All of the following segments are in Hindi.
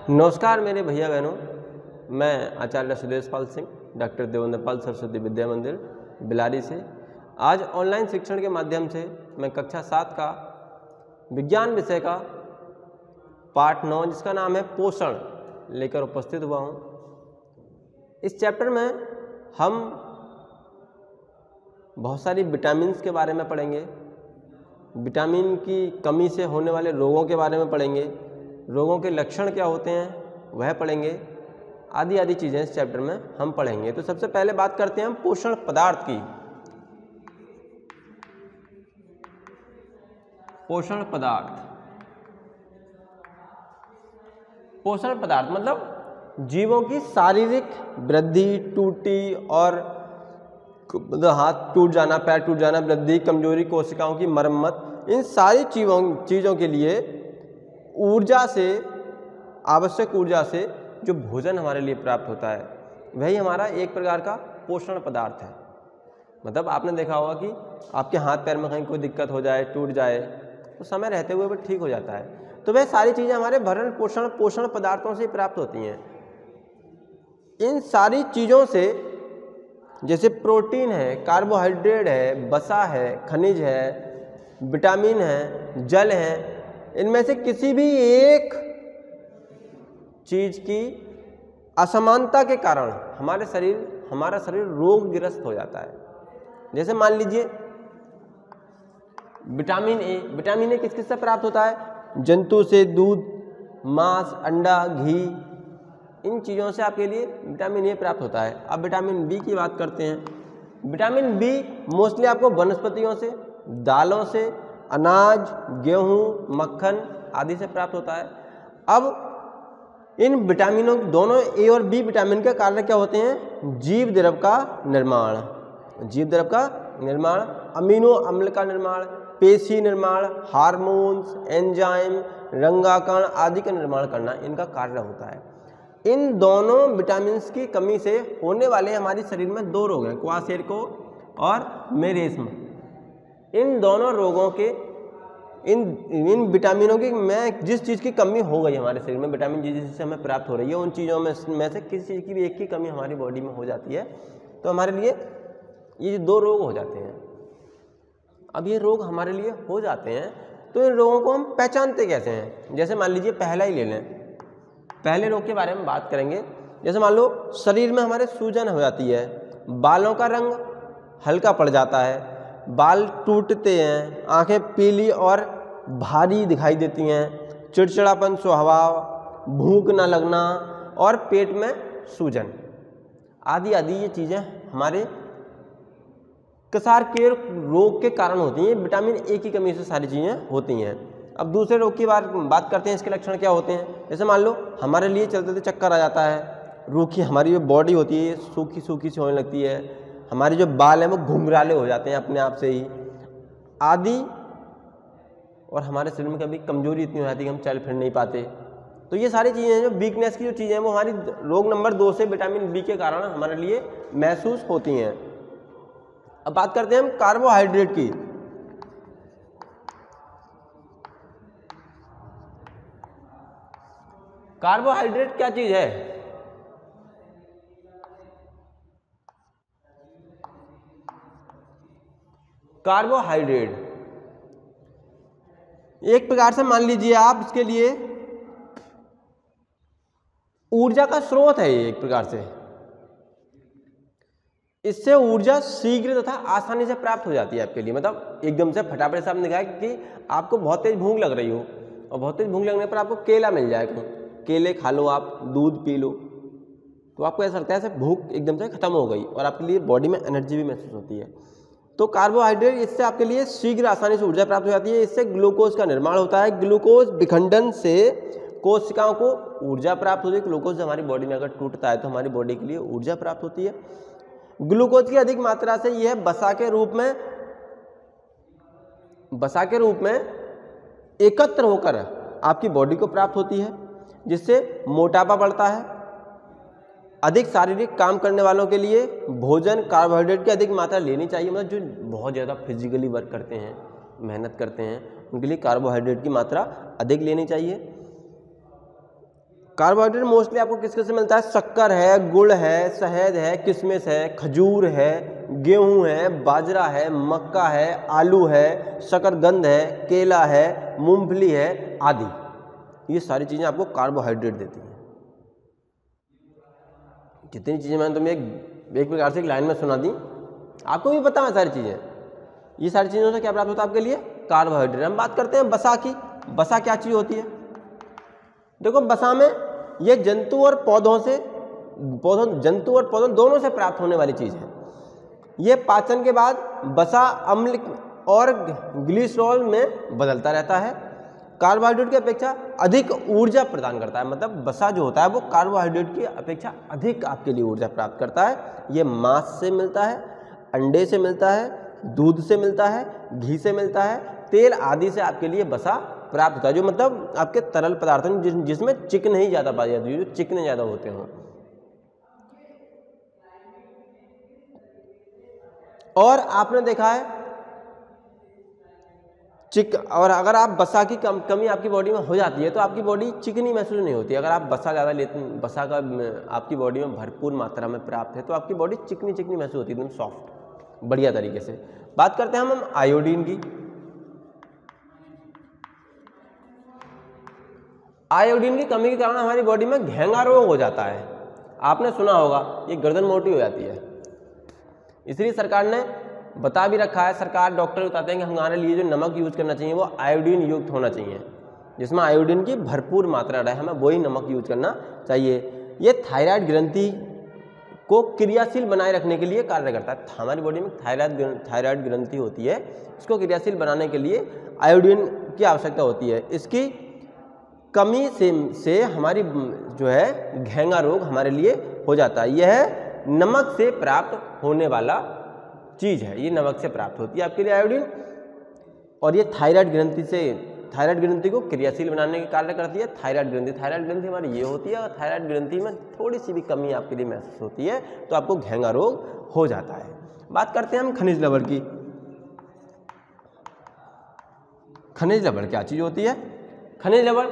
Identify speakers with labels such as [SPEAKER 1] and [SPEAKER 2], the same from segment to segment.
[SPEAKER 1] नमस्कार मेरे भैया बहनों, मैं आचार्य सुदेश पाल सिंह, डॉक्टर देवेंद्र पाल सरस्वती विद्या मंदिर बिलारी से आज ऑनलाइन शिक्षण के माध्यम से मैं कक्षा 7 का विज्ञान विषय का पाठ 9 जिसका नाम है पोषण लेकर उपस्थित हुआ हूँ। इस चैप्टर में हम बहुत सारी विटामिन्स के बारे में पढ़ेंगे, विटामिन की कमी से होने वाले रोगों के बारे में पढ़ेंगे, रोगों के लक्षण क्या होते हैं वह पढ़ेंगे, आदि आदि चीज़ें इस चैप्टर में हम पढ़ेंगे। तो सबसे पहले बात करते हैं हम पोषण पदार्थ की। पोषण पदार्थ मतलब जीवों की शारीरिक वृद्धि, टूटी और हाथ टूट जाना, पैर टूट जाना, वृद्धि, कमजोरी, कोशिकाओं की मरम्मत, इन सारी चीज़ों के लिए ऊर्जा से, आवश्यक ऊर्जा से जो भोजन हमारे लिए प्राप्त होता है वही हमारा एक प्रकार का पोषण पदार्थ है। मतलब आपने देखा होगा कि आपके हाथ पैर में कहीं कोई दिक्कत हो जाए, टूट जाए, तो समय रहते हुए वो ठीक हो जाता है। तो वह सारी चीज़ें हमारे भरण पोषण पदार्थों से प्राप्त होती हैं। इन सारी चीज़ों से जैसे प्रोटीन है, कार्बोहाइड्रेट है, वसा है, खनिज है, विटामिन है, जल है, इनमें से किसी भी एक चीज की असमानता के कारण हमारा शरीर रोगग्रस्त हो जाता है। जैसे मान लीजिए विटामिन ए किस किस से प्राप्त होता है? जंतु से, दूध, मांस, अंडा, घी, इन चीज़ों से आपके लिए विटामिन ए प्राप्त होता है। अब विटामिन बी की बात करते हैं। विटामिन बी मोस्टली आपको वनस्पतियों से, दालों से, अनाज, गेहूं, मक्खन आदि से प्राप्त होता है। अब इन विटामिनों, दोनों ए और बी विटामिन के कारण क्या होते हैं? जीव द्रव का निर्माण, अमीनो अम्ल का निर्माण, पेशी निर्माण, हार्मोन्स, एंजाइम, रंगाकण आदि का निर्माण करना इनका कार्य होता है। इन दोनों विटामिन्स की कमी से होने वाले हमारे शरीर में दो रोग हैं, क्वाशेरको और मेरेस्म। इन दोनों रोगों के इन विटामिनों की जिस चीज़ की कमी हो गई हमारे शरीर में, विटामिन जी जिससे हमें प्राप्त हो रही है, उन चीज़ों में से किसी चीज़ की भी एक की कमी हमारी बॉडी में हो जाती है तो हमारे लिए ये दो रोग हो जाते हैं। अब ये रोग हमारे लिए हो जाते हैं तो इन रोगों को हम पहचानते कैसे हैं? जैसे मान लीजिए पहला ही ले लें, पहले रोग के बारे में बात करेंगे। जैसे मान लो शरीर में हमारे सूजन हो जाती है, बालों का रंग हल्का पड़ जाता है, बाल टूटते हैं, आंखें पीली और भारी दिखाई देती हैं, चिड़चिड़ापन स्वभाव, भूख न लगना और पेट में सूजन आदि आदि ये चीज़ें हमारे कसार के रोग के कारण होती हैं। विटामिन ए की कमी से सारी चीज़ें होती हैं। अब दूसरे रोग की बात करते हैं, इसके लक्षण क्या होते हैं? जैसे मान लो हमारे लिए चलते चक्कर आ जाता है, रूखी हमारी जो बॉडी होती है सूखी सूखी सी होने लगती है, हमारे जो बाल हैं वो घुंघराले हो जाते हैं अपने आप से ही आदि, और हमारे शरीर में कभी कमजोरी इतनी हो जाती है कि हम चल फिर नहीं पाते। तो ये सारी चीज़ें जो वीकनेस की जो चीज़ें हैं वो हमारी रोग नंबर 2 से विटामिन बी के कारण हमारे लिए महसूस होती हैं। अब बात करते हैं हम कार्बोहाइड्रेट की। कार्बोहाइड्रेट क्या चीज़ है? कार्बोहाइड्रेट एक प्रकार से मान लीजिए आप इसके लिए ऊर्जा का स्रोत है। ये एक प्रकार से इससे ऊर्जा शीघ्र तथा आसानी से प्राप्त हो जाती है आपके लिए। मतलब एकदम से फटाफट से आपने देखा कि आपको बहुत तेज भूख लग रही हो और बहुत तेज भूख लगने पर आपको केला मिल जाए, कहीं केले खा लो, आप दूध पी लो, तो आपको ऐसा लगता है ऐसे भूख एकदम से खत्म हो गई और आपके लिए बॉडी में एनर्जी भी महसूस होती है। तो कार्बोहाइड्रेट इससे आपके लिए शीघ्र आसानी से ऊर्जा प्राप्त हो जाती है। इससे ग्लूकोज का निर्माण होता है। ग्लूकोज विखंडन से कोशिकाओं को ऊर्जा प्राप्त होती है। ग्लूकोज हमारी बॉडी में अगर टूटता है तो हमारी बॉडी के लिए ऊर्जा प्राप्त होती है। ग्लूकोज की अधिक मात्रा से यह वसा के रूप में एकत्र होकर आपकी बॉडी को प्राप्त होती है, जिससे मोटापा बढ़ता है। अधिक शारीरिक काम करने वालों के लिए भोजन कार्बोहाइड्रेट की अधिक मात्रा लेनी चाहिए। मतलब जो बहुत ज़्यादा फिजिकली वर्क करते हैं, मेहनत करते हैं, उनके लिए कार्बोहाइड्रेट की मात्रा अधिक लेनी चाहिए। कार्बोहाइड्रेट मोस्टली आपको किस किस से मिलता है? शक्कर है, गुड़ है, शहद है, किशमिश है, खजूर है, गेहूं है, बाजरा है, मक्का है, आलू है, शकरकंद है, केला है, मूंगफली है आदि। ये सारी चीज़ें आपको कार्बोहाइड्रेट देती हैं। जितनी चीज़ें मैंने तुम्हें एक प्रकार से एक लाइन में सुना दी, आपको भी पता है सारी चीज़ें। ये सारी चीज़ों से क्या प्राप्त होता है आपके लिए? कार्बोहाइड्रेट। हम बात करते हैं वसा की। वसा क्या चीज़ होती है? देखो, वसा में ये जंतु और पौधों दोनों से प्राप्त होने वाली चीज़ है। ये पाचन के बाद वसा अम्ल और ग्लिसरॉल में बदलता रहता है। कार्बोहाइड्रेट की अपेक्षा अधिक ऊर्जा प्रदान करता है। मतलब वसा जो होता है वो कार्बोहाइड्रेट की अपेक्षा अधिक आपके लिए ऊर्जा प्राप्त करता है। ये मांस से मिलता है, अंडे से मिलता है, दूध से मिलता है, घी से मिलता है, तेल आदि से आपके लिए वसा प्राप्त होता है। जो मतलब आपके तरल पदार्थ हैं जिसमें चिकन ही ज़्यादा पाई जाती है, जो चिकने ज़्यादा होते हों। और आपने देखा है और अगर आप वसा की कमी आपकी बॉडी में हो जाती है तो आपकी बॉडी चिकनी महसूस नहीं होती। अगर आप वसा ज़्यादा लेते, वसा का आपकी बॉडी में भरपूर मात्रा में प्राप्त है तो आपकी बॉडी चिकनी चिकनी महसूस होती है, एकदम सॉफ्ट, बढ़िया तरीके से। बात करते हैं हम आयोडीन की। आयोडीन की कमी के कारण हमारी बॉडी में घेंगा रोग हो जाता है। आपने सुना होगा, ये गर्दन मोटी हो जाती है। इसलिए सरकार ने बता भी रखा है, सरकार डॉक्टर बताते हैं कि हमारे लिए जो नमक यूज करना चाहिए वो आयोडीन युक्त होना चाहिए, जिसमें आयोडीन की भरपूर मात्रा रहे, हमें वही नमक यूज करना चाहिए। ये थायराइड ग्रंथि को क्रियाशील बनाए रखने के लिए कार्य करता है। हमारी बॉडी में थायराइड ग्रंथि होती है, इसको क्रियाशील बनाने के लिए आयोडीन की आवश्यकता होती है। इसकी कमी से हमारी जो है घेंगा रोग हमारे लिए हो जाता है। यह नमक से प्राप्त होने वाला चीज़ है, ये नमक से प्राप्त होती है आपके लिए आयोडीन। और ये थायराइड ग्रंथि को क्रियाशील बनाने के कार्य करती है। थायराइड ग्रंथि हमारी ये होती है। अगर थायराइड ग्रंथि में थोड़ी सी भी कमी आपके लिए महसूस होती है तो आपको घेंगा रोग हो जाता है। बात करते हैं हम खनिज लवण की। खनिज लवण क्या चीज़ होती है? खनिज लवण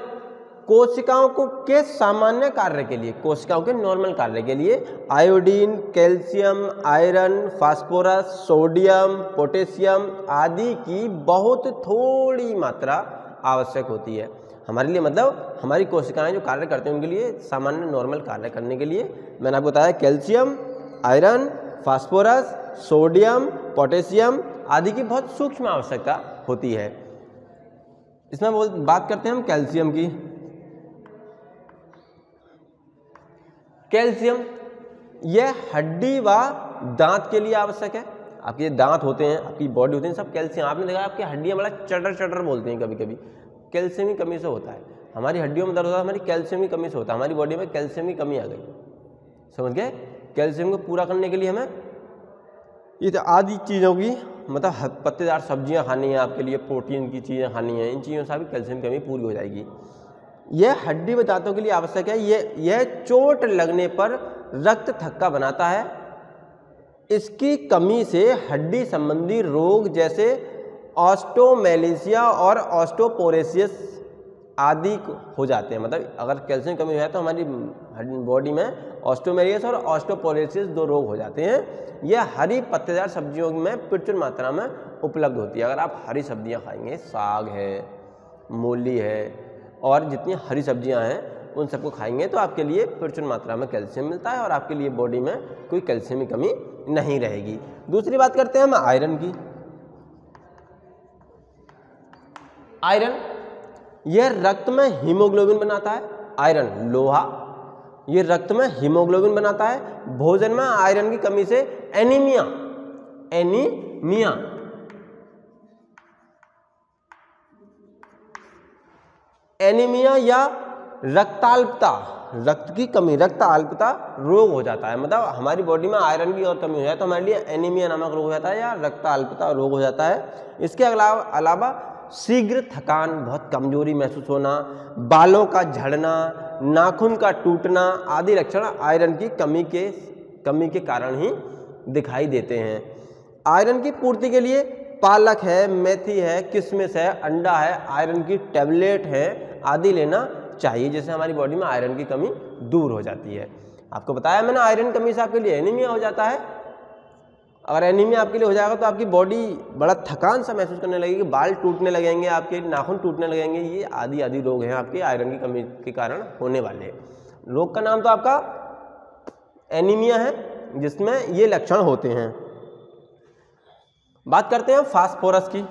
[SPEAKER 1] कोशिकाओं के सामान्य कार्य के लिए, कोशिकाओं के नॉर्मल कार्य के लिए iodine, calcium, iron, phosphorus, sodium, potassium आदि की बहुत थोड़ी मात्रा आवश्यक होती है हमारे लिए। मतलब हमारी कोशिकाएं जो कार्य करते हैं उनके लिए, सामान्य नॉर्मल कार्य करने के लिए मैंने आपको बताया calcium, iron, phosphorus, sodium, potassium आदि की बहुत सूक्ष्म आवश्यकता होती है। इसमें बात करते हैं हम कैल्शियम की। कैल्शियम यह हड्डी व दांत के लिए आवश्यक है। आपके दांत होते हैं, आपकी बॉडी होती है, सब कैल्शियम। आपने देखा आपकी हड्डियां बड़ा चटर चटर बोलते हैं कभी कभी, कैल्शियम की कमी से होता है। हमारी हड्डियों में दर्द होता है, हमारी कैल्शियम की कमी से होता है। हमारी बॉडी में कैल्शियम की कमी आ गई, समझ गए? कैल्शियम को पूरा करने के लिए हमें ये आदि चीज़ों की, मतलब पत्तेदार सब्जियां खानी है आपके लिए, प्रोटीन की चीज़ें खानी है, इन चीज़ों से भी कैल्शियम की कमी पूरी हो जाएगी। यह हड्डी व दांतों के लिए आवश्यक है। यह चोट लगने पर रक्त थक्का बनाता है। इसकी कमी से हड्डी संबंधी रोग जैसे ऑस्टोमेलेशिया और ऑस्टोपोरोसिस आदि हो जाते हैं। मतलब अगर कैल्शियम कमी है तो हमारी बॉडी में ऑस्टोमेलियस और ऑस्टोपोरोसिस दो रोग हो जाते हैं। यह हरी पत्तेदार सब्जियों में प्रचुर मात्रा में उपलब्ध होती है। अगर आप हरी सब्जियां खाएंगे, साग है, मूली है और जितनी हरी सब्जियां हैं उन सबको खाएंगे तो आपके लिए प्रचुर मात्रा में कैल्शियम मिलता है और आपके लिए बॉडी में कोई कैल्शियम की कमी नहीं रहेगी। दूसरी बात करते हैं हम आयरन की। आयरन यह रक्त में हीमोग्लोबिन बनाता है। आयरन लोहा, ये रक्त में हीमोग्लोबिन बनाता है। भोजन में आयरन की कमी से एनीमिया या रक्ताल्पता, रक्त की कमी, रक्ताल्पता रोग हो जाता है। मतलब हमारी बॉडी में आयरन की और कमी हो जाए तो हमारे लिए एनीमिया नामक रोग हो जाता है या रक्ताल्पता रोग हो जाता है। इसके अलावा शीघ्र थकान, बहुत कमजोरी महसूस होना, बालों का झड़ना, नाखून का टूटना आदि लक्षण आयरन की कमी के कारण ही दिखाई देते हैं। आयरन की पूर्ति के लिए पालक है, मेथी है, किशमिश है, अंडा है, आयरन की टैबलेट है आदि लेना चाहिए, जिससे हमारी बॉडी में आयरन की कमी दूर हो जाती है। आपको बताया मैंने, आयरन कमी से आपके लिए एनीमिया हो जाता है। अगर एनीमिया आपके लिए हो जाएगा तो आपकी बॉडी बड़ा थकान सा महसूस करने लगेगी, बाल टूटने लगेंगे, आपके नाखून टूटने लगेंगे। ये आदि रोग हैं आपके आयरन की कमी के कारण होने वाले। रोग का नाम तो आपका एनीमिया है, जिसमें ये लक्षण होते हैं। बात करते हैं फास्फोरस की।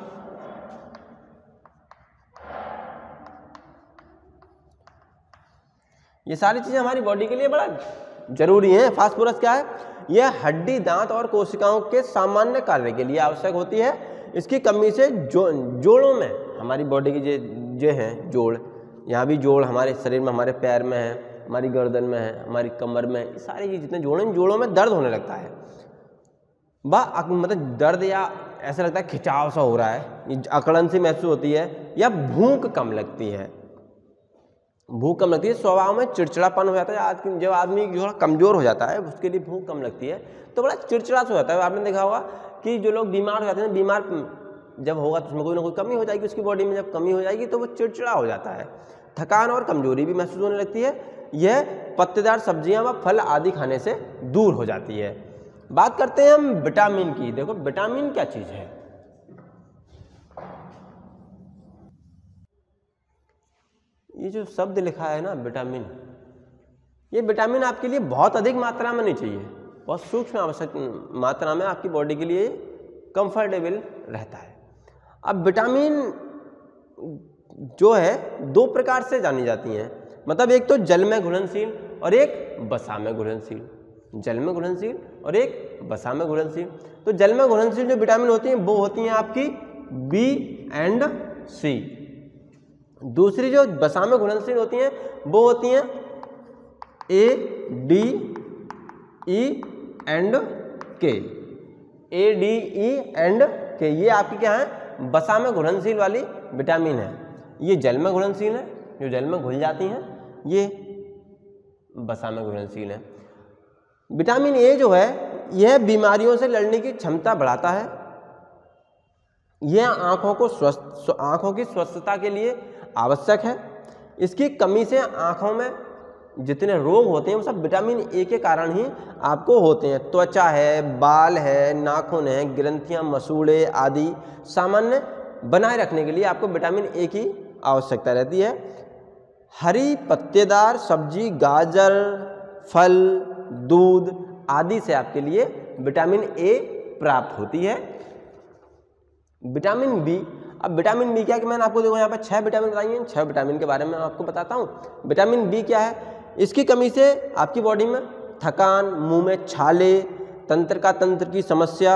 [SPEAKER 1] ये सारी चीजें हमारी बॉडी के लिए बड़ा जरूरी हैं। फास्फोरस क्या है? यह हड्डी, दांत और कोशिकाओं के सामान्य कार्य के लिए आवश्यक होती है। इसकी कमी से जोड़ों में, हमारी बॉडी की जो हैं जोड़, यहाँ भी जोड़ हमारे शरीर में, हमारे पैर में है, हमारी गर्दन में है, हमारी कमर में, सारे ये जितने जोड़ हैं, जोड़ों में दर्द होने लगता है। मतलब दर्द या ऐसा लगता है खिंचाव सा हो रहा है, अकड़न सी महसूस होती है, या भूख कम लगती है। भूख कम लगती है, स्वभाव में चिड़चिड़ापन हो जाता है। जब आदमी जो कमज़ोर हो जाता है उसके लिए भूख कम लगती है तो बड़ा चिड़चिड़ा सा हो जाता है। आपने देखा होगा कि जो लोग बीमार हो जाते हैं, बीमार जब होगा तो उसमें कोई ना कोई कमी हो जाएगी उसकी बॉडी में। जब कमी हो जाएगी तो वो चिड़चिड़ा हो जाता है, थकान और कमजोरी भी महसूस होने लगती है। यह पत्तेदार सब्जियां व फल आदि खाने से दूर हो जाती है। बात करते हैं हम विटामिन की। देखो विटामिन क्या चीज़ है? ये जो शब्द लिखा है ना विटामिन, ये विटामिन आपके लिए बहुत अधिक मात्रा में नहीं चाहिए, बहुत सूक्ष्म आवश्यक मात्रा में आपकी बॉडी के लिए कंफर्टेबल रहता है। अब विटामिन जो है दो प्रकार से जानी जाती हैं, मतलब एक तो जल में घुलनशील और एक वसा में घुलनशील। जल में घुलनशील और एक वसा में घुलनशील। तो जल में घुलनशील जो विटामिन होती हैं वो होती हैं आपकी बी एंड सी। दूसरी जो वसा में घुलनशील होती हैं वो होती हैं ए, डी, ई एंड के। ए, डी, ई एंड के, ये आपकी क्या है? वसा में घुलनशील वाली विटामिन है। ये जल में घुलनशील है, जो जल में घुल जाती हैं, ये वसा में घुलनशील है। विटामिन ए जो है यह बीमारियों से लड़ने की क्षमता बढ़ाता है। यह आँखों की स्वस्थता के लिए आवश्यक है। इसकी कमी से आँखों में जितने रोग होते हैं वो सब विटामिन ए के कारण ही आपको होते हैं। त्वचा है, बाल है, नाखून है, ग्रंथियां, मसूड़े आदि सामान्य बनाए रखने के लिए आपको विटामिन ए की आवश्यकता रहती है। हरी पत्तेदार सब्जी, गाजर, फल, दूध आदि से आपके लिए विटामिन ए प्राप्त होती है। विटामिन बी, अब विटामिन बी क्या है कि मैंने आपको देखो यहाँ पर 6 विटामिन बताई हैं, 6 विटामिन के बारे में मैं आपको बताता हूँ। विटामिन बी क्या है? इसकी कमी से आपकी बॉडी में थकान, मुंह में छाले, तंत्र की समस्या,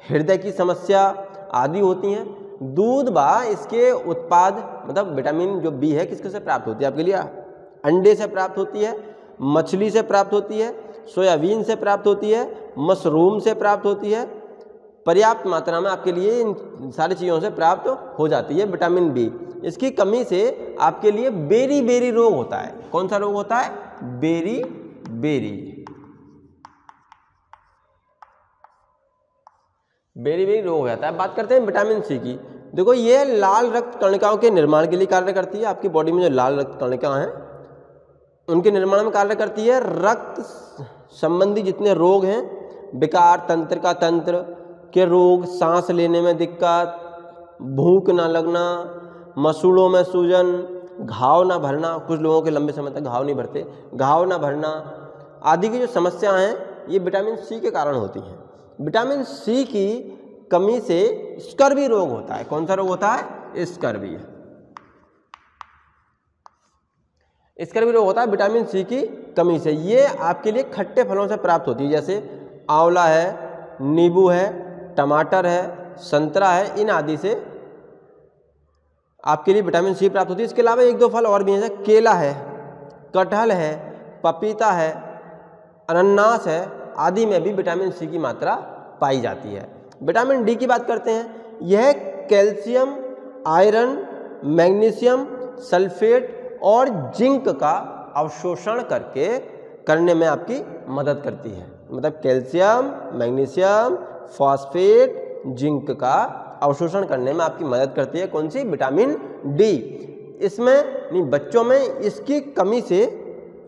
[SPEAKER 1] हृदय की समस्या आदि होती हैं। दूध व इसके उत्पाद, मतलब विटामिन जो बी है किसके से प्राप्त होती है आपके लिए? अंडे से प्राप्त होती है, मछली से प्राप्त होती है, सोयाबीन से प्राप्त होती है, मशरूम से प्राप्त होती है। पर्याप्त मात्रा में आपके लिए इन सारी चीज़ों से प्राप्त हो जाती है विटामिन बी। इसकी कमी से आपके लिए बेरी रोग होता है। कौन सा रोग होता है? बेरी रोग हो जाता है। बात करते हैं विटामिन सी की। देखो ये लाल रक्त कणिकाओं के निर्माण के लिए कार्य करती है। आपकी बॉडी में जो लाल रक्त कणिका हैं उनके निर्माण में कार्य करती है। रक्त संबंधी जितने रोग हैं, विकार, तंत्र के रोग, सांस लेने में दिक्कत, भूख ना लगना, मसूड़ों में सूजन, घाव ना भरना, कुछ लोगों के लंबे समय तक घाव नहीं भरते, घाव ना भरना आदि की जो समस्याएं हैं ये विटामिन सी के कारण होती हैं। विटामिन सी की कमी से स्कर्वी रोग होता है। कौन सा रोग होता है? स्कर्वी। स्कर्वी रोग होता है विटामिन सी की कमी से। ये आपके लिए खट्टे फलों से प्राप्त होती है, जैसे आंवला है, नींबू है, टमाटर है, संतरा है, इन आदि से आपके लिए विटामिन सी प्राप्त होती है। इसके अलावा 1-2 फल और भी हैं, जैसे केला है, कटहल है, पपीता है, अनानास है आदि में भी विटामिन सी की मात्रा पाई जाती है। विटामिन डी की बात करते हैं। यह कैल्शियम, आयरन, मैग्नीशियम सल्फेट और जिंक का अवशोषण करने में आपकी मदद करती है। मतलब कैल्शियम, मैग्नीशियम, फॉस्फेट, जिंक का अवशोषण करने में आपकी मदद करती है। कौन सी? Vitamin D. इसमें नहीं, बच्चों में इसकी कमी से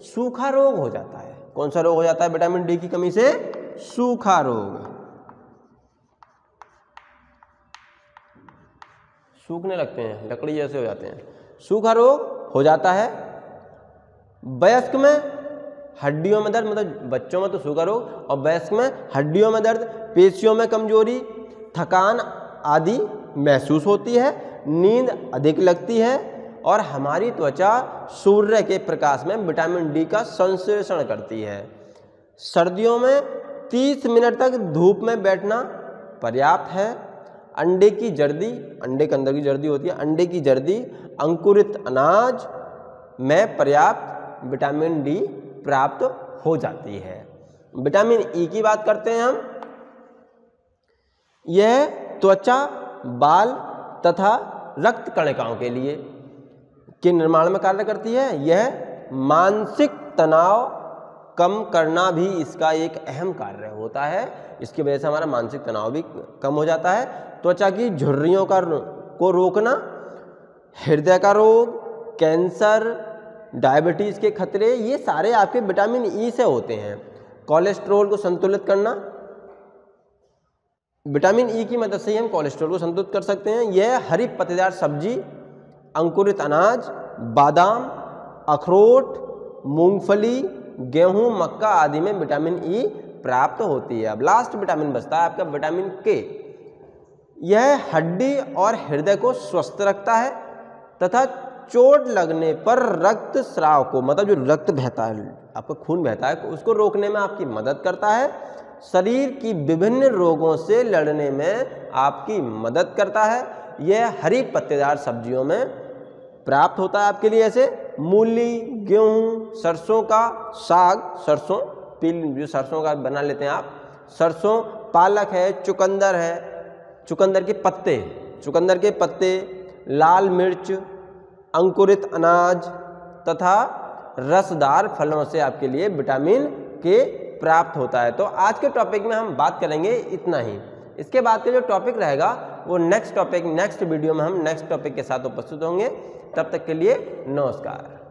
[SPEAKER 1] सूखा रोग हो जाता है। कौन सा रोग हो जाता है विटामिन डी की कमी से? सूखा रोग। सूखने लगते हैं, लकड़ी जैसे हो जाते हैं, सूखा रोग हो जाता है। वयस्क में हड्डियों में दर्द, मतलब बच्चों में तो सूखा रोग, और वयस्क में हड्डियों में दर्द, पेशियों में कमजोरी, थकान आदि महसूस होती है, नींद अधिक लगती है और हमारी त्वचा सूर्य के प्रकाश में विटामिन डी का संश्लेषण करती है। सर्दियों में 30 मिनट तक धूप में बैठना पर्याप्त है। अंडे की जर्दी, अंडे के अंदर की जर्दी होती है, अंडे की जर्दी, अंकुरित अनाज में पर्याप्त विटामिन डी प्राप्त हो जाती है। विटामिन ई की बात करते हैं हम। यह त्वचा, बाल तथा रक्त कणिकाओं के लिए के निर्माण में कार्य करती है। यह मानसिक तनाव कम करना भी इसका एक अहम कार्य होता है। इसकी वजह से हमारा मानसिक तनाव भी कम हो जाता है। त्वचा की झुर्रियों को रोकना, हृदय का रोग, कैंसर, डायबिटीज़ के खतरे, ये सारे आपके विटामिन ई से होते हैं। कोलेस्ट्रॉल को संतुलित करना, विटामिन ई की मदद से ही हम कोलेस्ट्रॉल को संतुलित कर सकते हैं। यह हरी पत्तेदार सब्जी, अंकुरित अनाज, बादाम, अखरोट, मूंगफली, गेहूं, मक्का आदि में विटामिन ई प्राप्त होती है। अब लास्ट विटामिन बचता है आपका विटामिन के। यह हड्डी और हृदय को स्वस्थ रखता है तथा चोट लगने पर रक्त स्राव को, मतलब जो रक्त बहता है, आपका खून बहता है, उसको रोकने में आपकी मदद करता है। शरीर की विभिन्न रोगों से लड़ने में आपकी मदद करता है। यह हरी पत्तेदार सब्जियों में प्राप्त होता है आपके लिए, ऐसे मूली, गेहूं, सरसों का साग, सरसों पीली जो सरसों का बना लेते हैं आप, सरसों, पालक है, चुकंदर है, चुकंदर के पत्ते, लाल मिर्च, अंकुरित अनाज तथा रसदार फलों से आपके लिए विटामिन के प्राप्त होता है। तो आज के टॉपिक में हम बात करेंगे इतना ही। इसके बाद का जो टॉपिक रहेगा वो नेक्स्ट वीडियो में हम नेक्स्ट टॉपिक के साथ उपस्थित होंगे। तब तक के लिए नमस्कार।